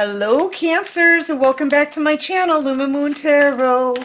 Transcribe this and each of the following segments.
Hello Cancers, and welcome back to my channel, Lumen Tarot.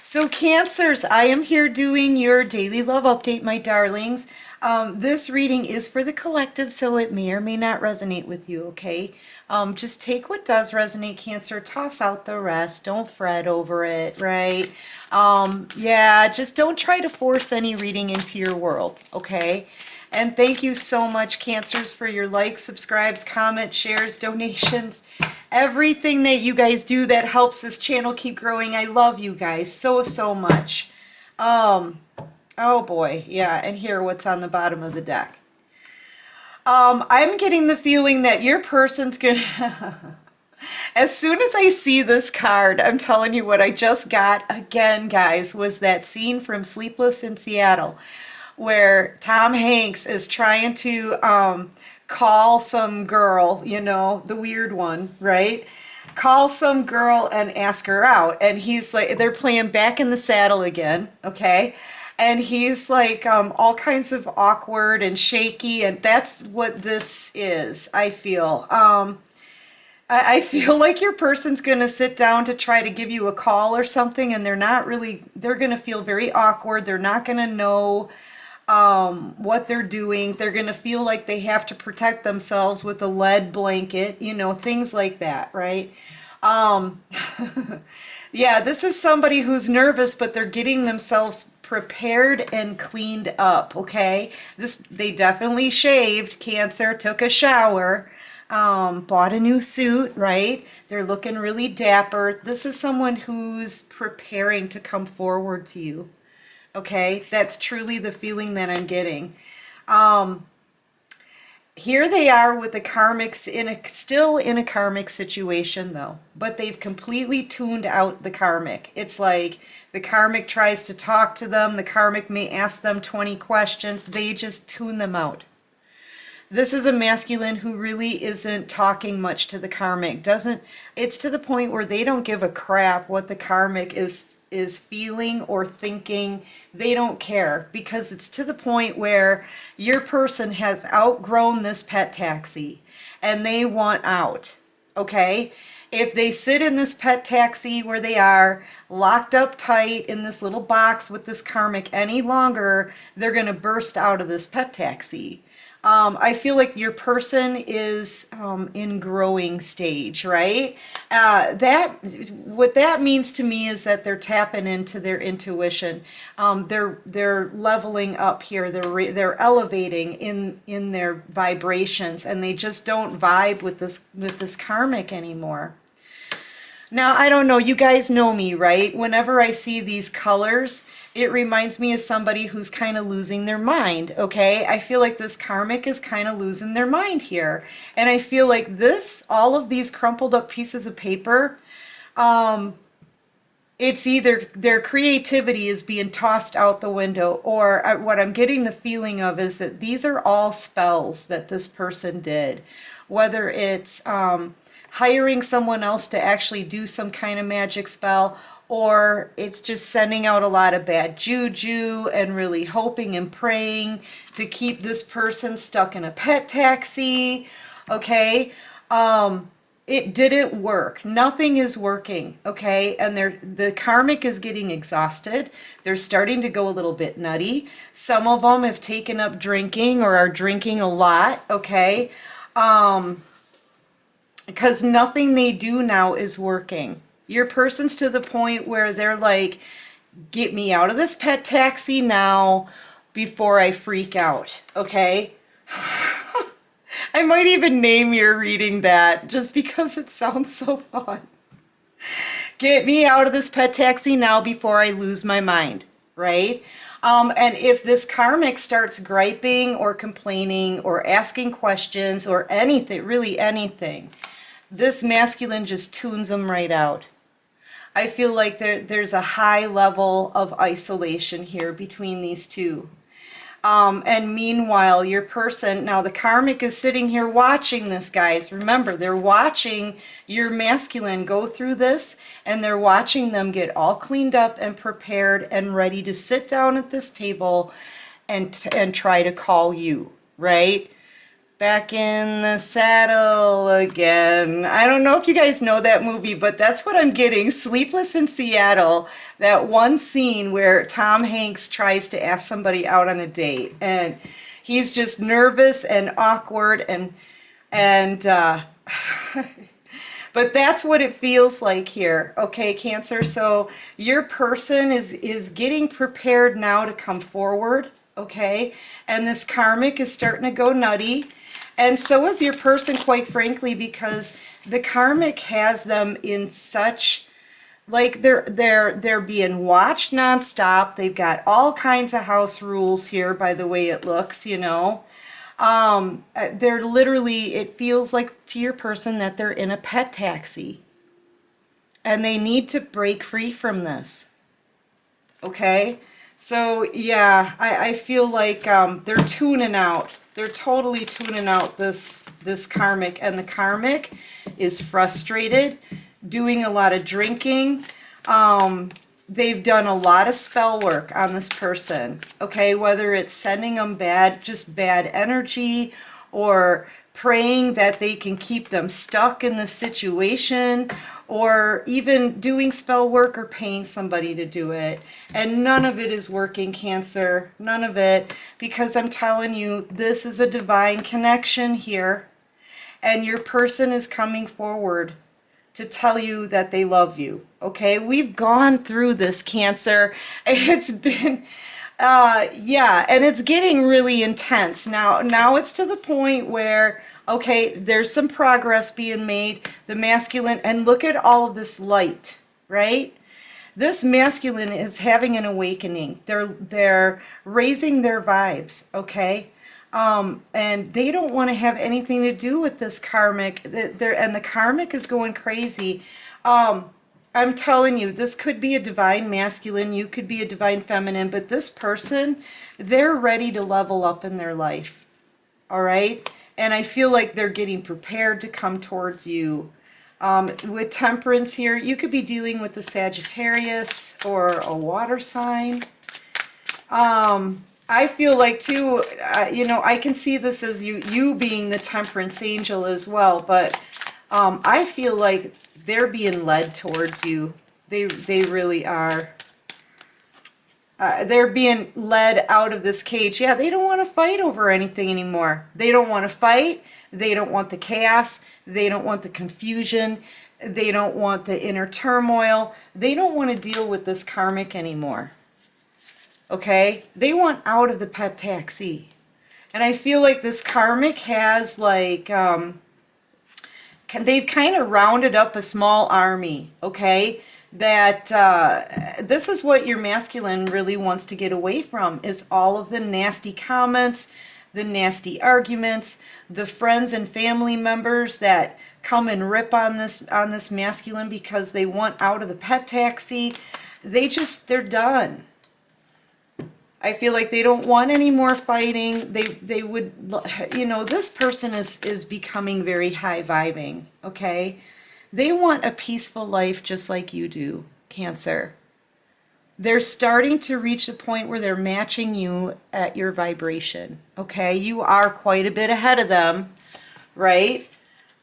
So Cancers, I am here doing your daily love update, my darlings. This reading is for the collective, so it may or may not resonate with you, okay? Just take what does resonate, Cancer, toss out the rest, don't fret over it, right? Yeah, just don't try to force any reading into your world, okay? And thank you so much, Cancers, for your likes, subscribes, comments, shares, donations, everything that you guys do that helps this channel keep growing. I love you guys so, so much. Oh boy, yeah, and here, what's on the bottom of the deck. I'm getting the feeling that your person's gonna... As soon as I see this card, I'm telling you what I just got, again, guys, was that scene from Sleepless in Seattle, where Tom Hanks is trying to call some girl, you know, the weird one, right? Call some girl and ask her out. And he's like, they're playing Back in the Saddle again, okay? And he's like all kinds of awkward and shaky, and that's what this is, I feel. I feel like your person's going to sit down to try to give you a call or something, and they're not really, they're going to feel very awkward. They're not going to know what they're doing. They're going to feel like they have to protect themselves with a lead blanket, you know, things like that, right? Yeah, this is somebody who's nervous, but they're getting themselves prepared and cleaned up, okay? They definitely shaved, Cancer, took a shower, bought a new suit, right? They're looking really dapper. This is someone who's preparing to come forward to you. Okay, that's truly the feeling that I'm getting. Here they are with the Karmics still in a Karmic situation though, but they've completely tuned out the Karmic. It's like the Karmic tries to talk to them. The Karmic may ask them 20 questions. They just tune them out. This is a masculine who really isn't talking much to the Karmic. It's to the point where they don't give a crap what the Karmic is feeling or thinking. They don't care, because it's to the point where your person has outgrown this pet taxi and they want out, okay? If they sit in this pet taxi where they are locked up tight in this little box with this Karmic any longer, they're going to burst out of this pet taxi. I feel like your person is in growing stage, right? What that means to me is that they're tapping into their intuition. They're leveling up here. They're elevating in their vibrations, and they just don't vibe with this Karmic anymore. Now, I don't know, you guys know me, right? Whenever I see these colors, it reminds me of somebody who's kind of losing their mind, okay? I feel like this Karmic is kind of losing their mind here. And I feel like all of these crumpled up pieces of paper, it's either their creativity is being tossed out the window, or what I'm getting the feeling of is that these are all spells that this person did. Whether it's hiring someone else to actually do some kind of magic spell, or it's just sending out a lot of bad juju and really hoping and praying to keep this person stuck in a pet taxi, okay? It didn't work. Nothing is working, okay? And the Karmic is getting exhausted. They're starting to go a little bit nutty. Some of them have taken up drinking or are drinking a lot, okay? Because nothing they do now is working. Your person's to the point where they're like, get me out of this pet taxi now before I freak out, okay? I might even name your reading that just because it sounds so fun. Get me out of this pet taxi now before I lose my mind, right? And if this Karmic starts griping or complaining or asking questions or anything, really anything, this masculine just tunes them right out. I feel like there's a high level of isolation here between these two. And meanwhile, your person, now the Karmic is sitting here watching this, guys. Remember, they're watching your masculine go through this, and they're watching them get all cleaned up and prepared and ready to sit down at this table and try to call you, right? Back in the saddle again. I don't know if you guys know that movie, but that's what I'm getting. Sleepless in Seattle. That one scene where Tom Hanks tries to ask somebody out on a date, and he's just nervous and awkward and but that's what it feels like here. Okay, Cancer. So your person is getting prepared now to come forward. Okay, and this karmic is starting to go nutty. And so is your person, quite frankly, because the karmic has them in such, like, they're being watched nonstop. They've got all kinds of house rules here, by the way it looks, you know. They're literally, it feels like to your person that they're in a pet taxi. And they need to break free from this. Okay? So, yeah, I feel like they're tuning out. They're totally tuning out this karmic, and the karmic is frustrated, doing a lot of drinking. They've done a lot of spell work on this person, okay? Whether it's sending them just bad energy, or praying that they can keep them stuck in the situation, or even doing spell work or paying somebody to do it. And none of it is working, Cancer. None of it. Because I'm telling you, this is a divine connection here. And your person is coming forward to tell you that they love you. Okay? We've gone through this, Cancer. It's been... yeah, and it's getting really intense. Now it's to the point where, okay, there's some progress being made. The masculine, and look at all of this light, right? This masculine is having an awakening. They're raising their vibes, okay? And they don't want to have anything to do with this karmic. And the karmic is going crazy. I'm telling you, this could be a divine masculine, you could be a divine feminine, but this person, they're ready to level up in their life, all right? And I feel like they're getting prepared to come towards you. With Temperance here, you could be dealing with the Sagittarius or a water sign. I feel like, too, you know, I can see this as you being the Temperance angel as well, but I feel like they're being led towards you. They really are. They're being led out of this cage. Yeah, they don't want to fight over anything anymore. They don't want to fight. They don't want the chaos. They don't want the confusion. They don't want the inner turmoil. They don't want to deal with this karmic anymore. Okay? They want out of the pet taxi. And I feel like this karmic has, like... they've kind of rounded up a small army, okay? That this is what your masculine really wants to get away from, is all of the nasty comments, the nasty arguments, the friends and family members that come and rip on this masculine because they want out of the pet taxi. They're done. I feel like they don't want any more fighting. They would, you know, this person is becoming very high vibing, okay? They want a peaceful life just like you do, Cancer. They're starting to reach the point where they're matching you at your vibration, okay? You are quite a bit ahead of them, right?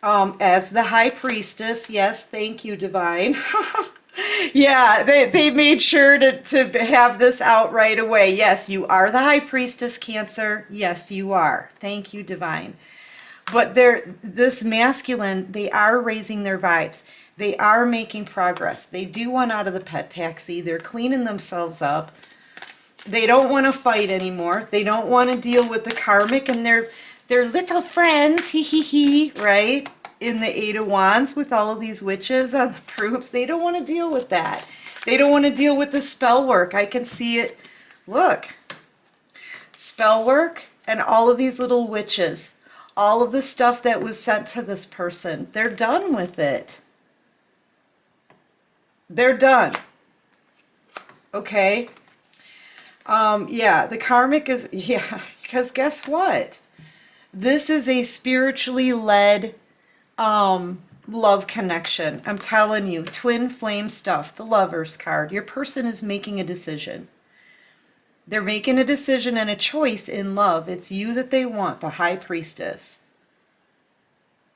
As the High Priestess, yes, thank you, Divine. Yeah, they made sure to have this out right away. Yes, you are the High Priestess, Cancer. Yes, you are. Thank you, Divine. But this masculine, they are raising their vibes. They are making progress. They do want out of the pet taxi. They're cleaning themselves up. They don't want to fight anymore. They don't want to deal with the karmic and their little friends, right? In the Eight of Wands with all of these witches on the proofs. They don't want to deal with that. They don't want to deal with the spell work. I can see it. Look. Spell work and all of these little witches. All of the stuff that was sent to this person. They're done with it. They're done. Okay? Yeah, the karmic is... Yeah, because guess what? This is a spiritually led... love connection. I'm telling you, twin flame stuff, the Lovers card. Your person is making a decision. They're making a decision and a choice in love. It's you that they want, the High Priestess.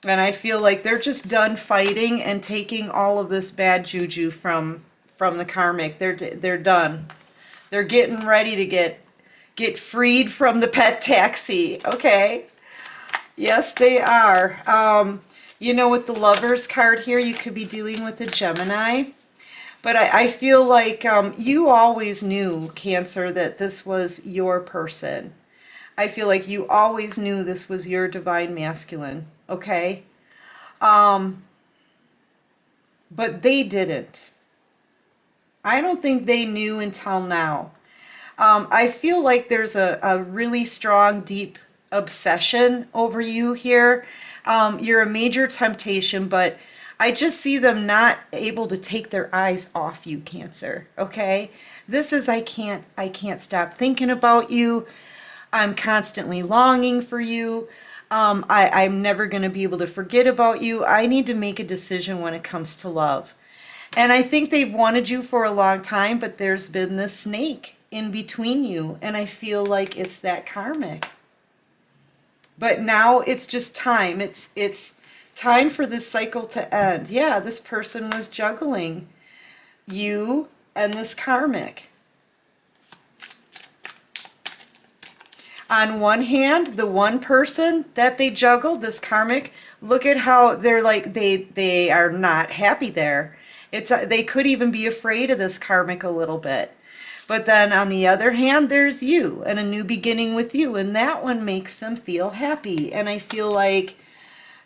And I feel like they're just done fighting and taking all of this bad juju from the karmic. They're done. They're getting ready to get freed from the pet taxi. Okay. Yes, they are. You know, with the Lovers card here, you could be dealing with a Gemini. But I feel like you always knew, Cancer, that this was your person. I feel like you always knew this was your divine masculine, okay? But they didn't. I don't think they knew until now. I feel like there's a really strong, deep obsession over you here. You're a major temptation, but I just see them not able to take their eyes off you, Cancer, okay? This is I can't stop thinking about you. I'm constantly longing for you. I'm never going to be able to forget about you. I need to make a decision when it comes to love. And I think they've wanted you for a long time, but there's been this snake in between you. And I feel like it's that karmic. But now it's just time. It's time for this cycle to end. Yeah, this person was juggling you and this karmic. On one hand, the one person that they juggled, this karmic, look at how they're like, they are not happy there. They could even be afraid of this karmic a little bit. But then on the other hand, there's you and a new beginning with you. And that one makes them feel happy. And I feel like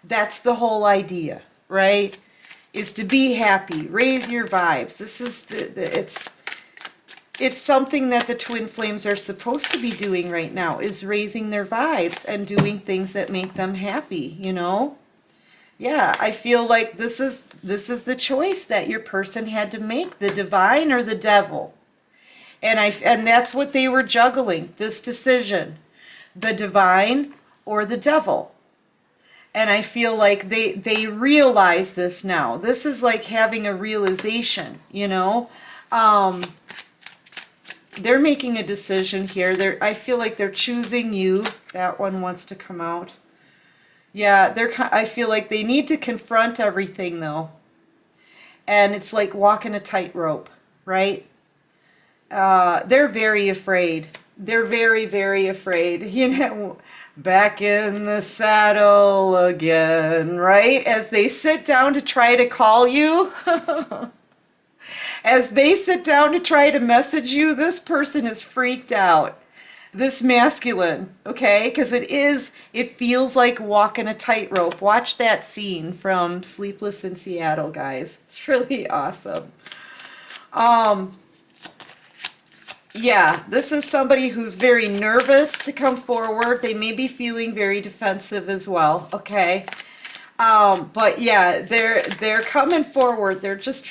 that's the whole idea, right? Is to be happy, raise your vibes. This is it's something that the twin flames are supposed to be doing right now, is raising their vibes and doing things that make them happy, you know? Yeah, I feel like this is the choice that your person had to make, the divine or the devil. And that's what they were juggling, this decision, the divine or the devil. And I feel like they realize this now. This is like having a realization, you know? They're making a decision here. I feel like they're choosing you. That one wants to come out. Yeah, I feel like they need to confront everything though. And it's like walking a tightrope, right? They're very afraid. They're very, very afraid. You know, back in the saddle again, right? As they sit down to try to call you. As they sit down to try to message you, this person is freaked out. This masculine, okay? Because it feels like walking a tightrope. Watch that scene from Sleepless in Seattle, guys. It's really awesome. Yeah, this is somebody who's very nervous to come forward. They may be feeling very defensive as well, okay? But yeah, they're coming forward. They're just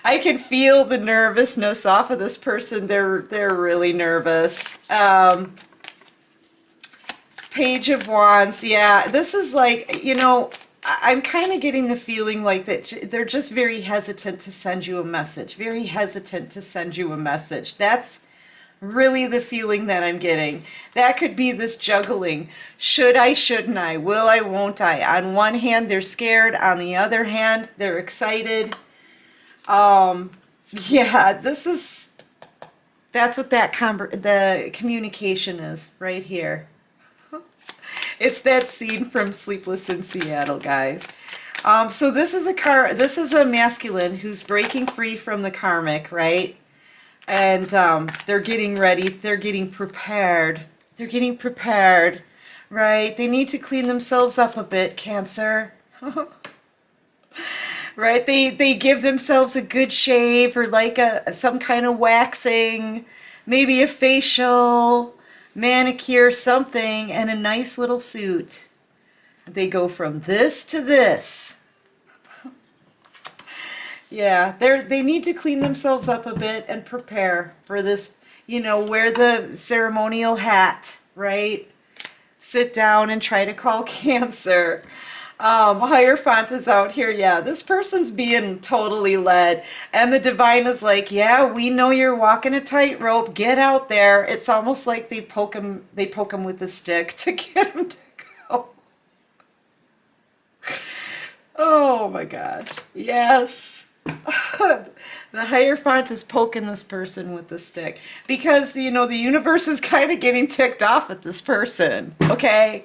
I can feel the nervousness off of this person. They're really nervous. Page of Wands. Yeah, this is like, you know, I'm kind of getting the feeling like that they're just very hesitant to send you a message. Very hesitant to send you a message. That's really the feeling that I'm getting. That could be this juggling. Should I, shouldn't I? Will I, won't I? On one hand, they're scared. On the other hand, they're excited. Yeah, that's what the communication is right here. It's that scene from Sleepless in Seattle, guys. So this is a masculine who's breaking free from the karmic, right? And they're getting ready. They're getting prepared. They're getting prepared, right? They need to clean themselves up a bit, Cancer. Right? They give themselves a good shave or like some kind of waxing, maybe a facial, manicure, something, and a nice little suit. They go from this to this. Yeah, they need to clean themselves up a bit and prepare for this, you know, wear the ceremonial hat, right? Sit down and try to call Cancer. Hierophant is out here. Yeah, this person's being totally led. And the divine is like, yeah, we know you're walking a tightrope. Get out there. It's almost like they poke him with a stick to get him to go. Oh my gosh. Yes. The Hierophant is poking this person with the stick because, you know, the universe is kind of getting ticked off at this person. Okay.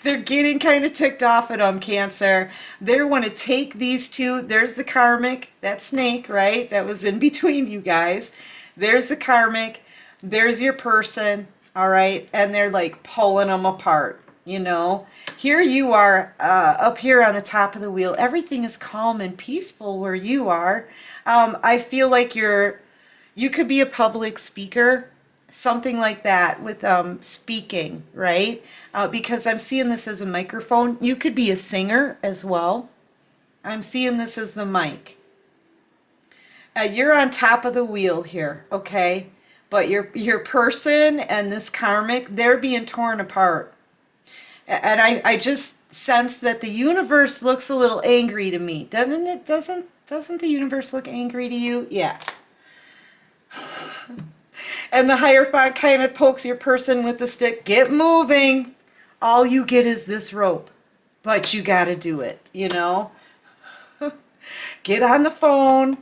They're getting kind of ticked off at them, Cancer. They want to take these two. There's the Karmic, that snake, right? That was in between you guys. There's the Karmic. There's your person, all right? And they're like pulling them apart, you know? Here you are up here on the top of the wheel. Everything is calm and peaceful where you are. I feel like you could be a public speaker, something like that with speaking, right? Because I'm seeing this as a microphone. You could be a singer as well. I'm seeing this as the mic. You're on top of the wheel here, okay? But your person and this Karmic, they're being torn apart. And I just sense that the universe looks a little angry to me. Doesn't it? Doesn't the universe look angry to you? Yeah. And the Hierophant kind of pokes your person with the stick. Get moving. All you get is this rope. But you got to do it, you know? Get on the phone.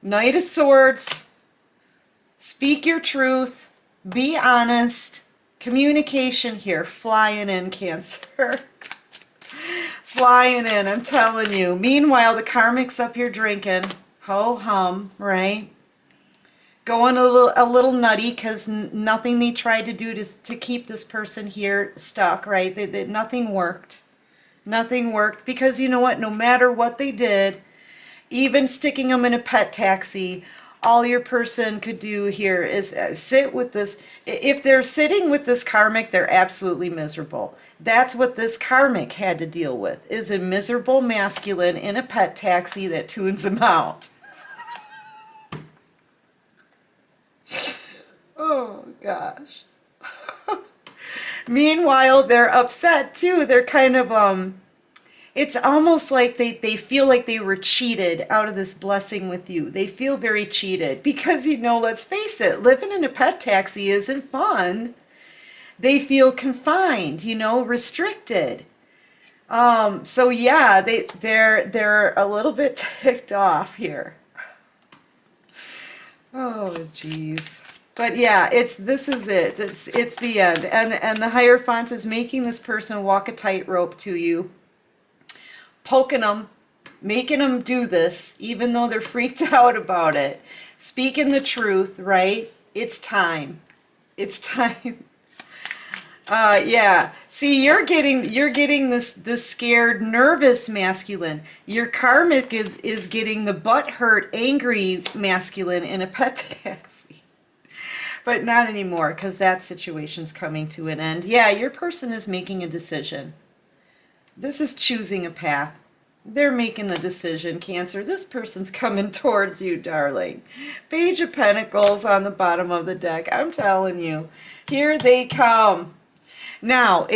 Knight of Swords. Speak your truth. Be honest. Communication here. Flying in, Cancer. Flying in, I'm telling you. Meanwhile, the Karmic's up here drinking. Ho-hum, right? Going a little nutty because nothing they tried to do to keep this person here stuck, right? Nothing worked. Nothing worked because you know what? No matter what they did, even sticking them in a pet taxi, all your person could do here is sit with this. If they're sitting with this Karmic, they're absolutely miserable. That's what this Karmic had to deal with, is a miserable masculine in a pet taxi that tunes them out. Oh, gosh. Meanwhile, they're upset, too. They're kind of, it's almost like they feel like they were cheated out of this blessing with you. They feel very cheated because, you know, let's face it, living in a pet taxi isn't fun. They feel confined, you know, restricted. So yeah, they're a little bit ticked off here. Oh, geez. But yeah, this is it. It's the end. And the Hierophant is making this person walk a tightrope to you, poking them, making them do this, even though they're freaked out about it. Speaking the truth, right? It's time. It's time. Yeah. See, you're getting this scared, nervous masculine. Your Karmic is getting the butthurt, angry masculine in a pet taxi. But not anymore, because that situation's coming to an end. Yeah, your person is making a decision. This is choosing a path. They're making the decision, Cancer. This person's coming towards you, darling. Page of Pentacles on the bottom of the deck. I'm telling you. Here they come. Now,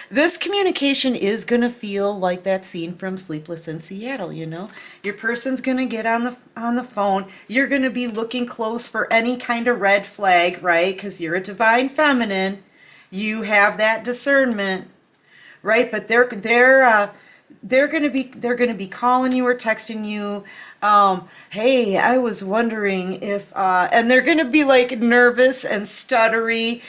this communication is going to feel like that scene from Sleepless in Seattle, you know? Your person's going to get on the phone. You're going to be looking close for any kind of red flag, right? Because you're a divine feminine. You have that discernment, right? But they're going to be calling you or texting you. Hey, I was wondering if, and they're going to be like nervous and stuttery.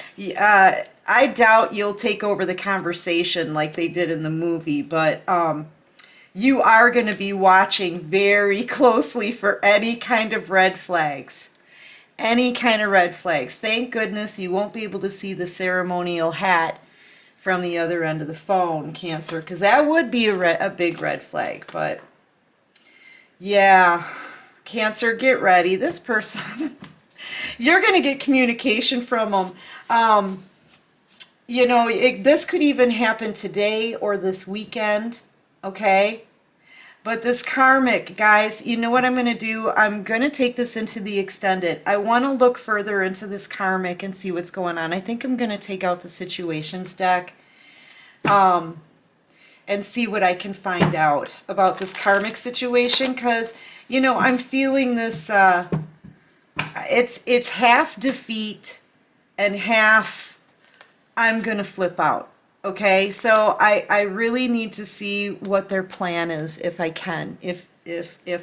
I doubt you'll take over the conversation like they did in the movie, but you are going to be watching very closely for any kind of red flags. Any kind of red flags. Thank goodness you won't be able to see the ceremonial hat from the other end of the phone, Cancer, because that would be a big red flag. But yeah, Cancer, get ready. This person, you're going to get communication from them. You know, this could even happen today or this weekend, okay? But this Karmic, guys, you know what I'm going to do? I'm going to take this into the extended. I want to look further into this Karmic and see what's going on. I think I'm going to take out the situations deck and see what I can find out about this Karmic situation, because, you know, I'm feeling this, it's half defeat and half I'm going to flip out. Okay, so I really need to see what their plan is if I can, if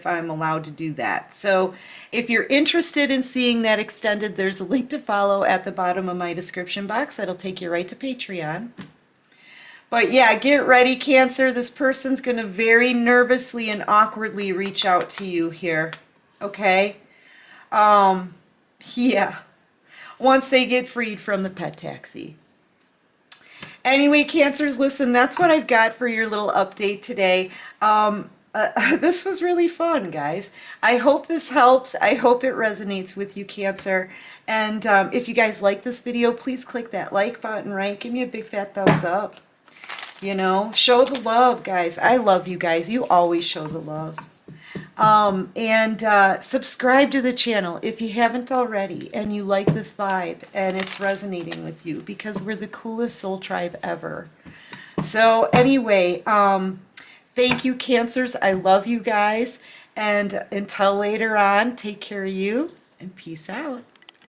I'm allowed to do that. So if you're interested in seeing that extended, there's a link to follow at the bottom of my description box. That'll take you right to Patreon. But yeah, get ready, Cancer. This person's going to very nervously and awkwardly reach out to you here. Okay? Yeah. Once they get freed from the pet taxi. Anyway, Cancers, listen, that's what I've got for your little update today. This was really fun, guys. I hope this helps. I hope it resonates with you, Cancer. And if you guys like this video, please click that like button, right? Give me a big fat thumbs up. You know, show the love, guys. I love you guys. You always show the love. Subscribe to the channel if you haven't already and you like this vibe and it's resonating with you, because we're the coolest soul tribe ever. So anyway, thank you, Cancers. I love you guys. And until later on, take care of you and peace out.